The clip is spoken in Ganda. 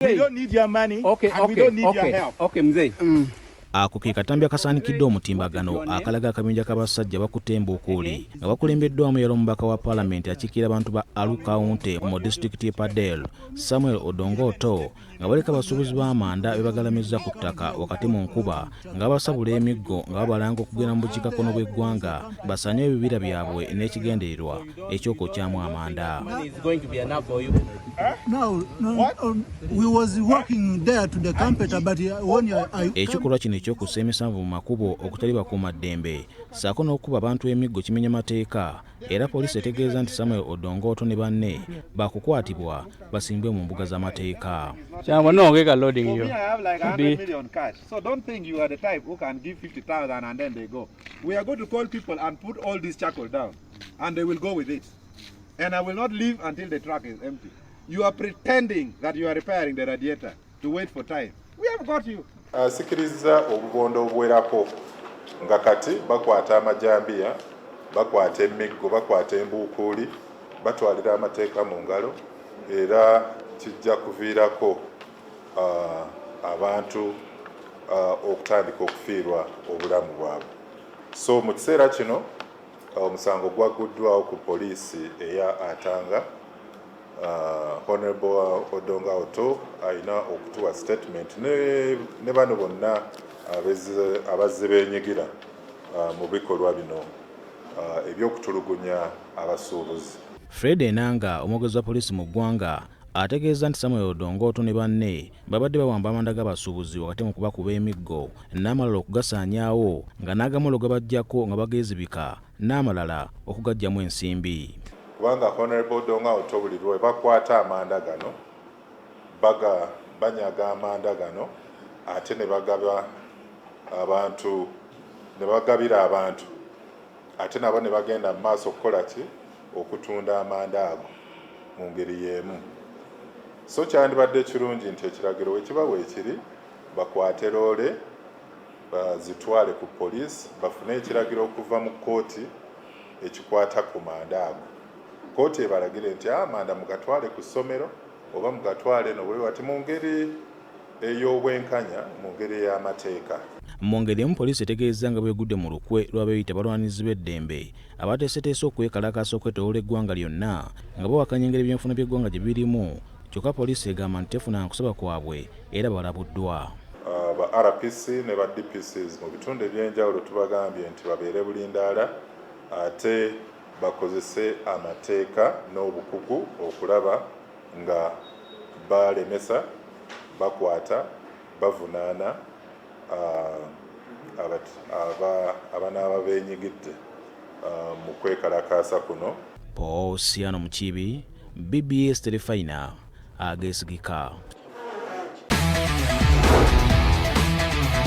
We don't need your money. Okay, and we don't need your help. Okay, mzee. Ako ke katambi akasaanikidde omutimbagano akalaga akabinja k'abasajja bakutte embuukuuli nga bakulembeddwamu yali omubaka wa paalamenti akiikirira abantu ba Alu County mu disitulikiti y'e Padel, Samuel Odonga Otto, nga baleka abasuubuzi b'amanda be bagalamizza ku ttaka wakati mu nkuba nga basabula emiggo nga babalanga okugenda mu bukiikakkono bw'eggwanga basanye ebibira byabwe n'ekigendererwa eky'okwokyamu amanda. Ekikolwa kino ekyokussa emisanvu mu makubo okutali bakuumaddembe ssaako n'okukuba abantu emiggo kimenya mateeka, era poliisi etegeeza nti Samuel Odonga Otto ne banne baakukwatibwa basimbwe mu mbuga z'amateeka. Kyangwa noongeka loading yo. I have like 100 million cash. So don't think you are the type who can give 50,000 and then they go. We are going to call people and put all this charcoal down and they will go with it. And I will not leave until the truck is empty. You are pretending that you are repairing the radiator to wait for time. We have got you. Sikiriza obubondo obuwerako nga kati bakwata amajambiya, bakwata emiggo, bakwata embuukuuli, batwalira amateeka mu ngalo, era kijja kuviirako abantu okutandika okufiirwa obulamu bwabwe. So mu kiseera kino omusango gwaguddwawo ku poliisi eya Atanga. Honorable Odonga Otto alina okutuwa statement ne bano bonna abazze beenyigira mu bikolwa bino ebyokutulugunya abasuubuzi. Fred Enanga, omwogezi wa poliisi mu ggwanga, ategeeza nti Samuel Odonga Otto ne banne babadde bawamba amanda g'abasuubuzi wakati mu kubakuba emiggo n'amalala okugasaanyaawo nga n'agamu gabaggyako nga bageezibika n'amalala okugaggyamu ensimbi. Kubanga Honorable Odonga Otto buli lwe bakwata amanda gano banyaga amanda gano ate ne bagaba abantu ne bagabira abantu ate nabo ne bagenda mu maaso okukola ki okutunda amanda ago mu ngeri y'emu. So kyandibadde kirungi nti ekiragiro wekiba weekiri bakwate loole bazitwale ku poliisi bafune ekiragiro okuva mu kkooti ekikwata ku manda ago. Kooti ebalagire nti amanda mugatwale ku ssomero oba mugatwale nobwe wati mu ngeri ey'obwenkanya mu ngeri y'amateeka. Mu ngeri emu poliisi etegeeza nga bwegudde mu lukwe lw'abeeyita balwanirizi b'eddembe abateeseteese okwekalakaasa okwetooloola eggwanga lyonna nga bawakanya engeri ebyenfuna by'eggwanga gye birimu, kyokka poliisi egamba nti tefunanga kusaba kwabwe era balabuddwa. Ba RPC ne ba DPCs mu bitundu eby'enjawulo tubagambye nti babeere bulindaala ate bakozese amateeka n'obukugu okulaba nga balemesa, bakwata, bavunaana abanaaba beenyigidde mu kwekalakaasa kuno. Poliisi mu Kibi, BBS Terefayina, Ageesigika.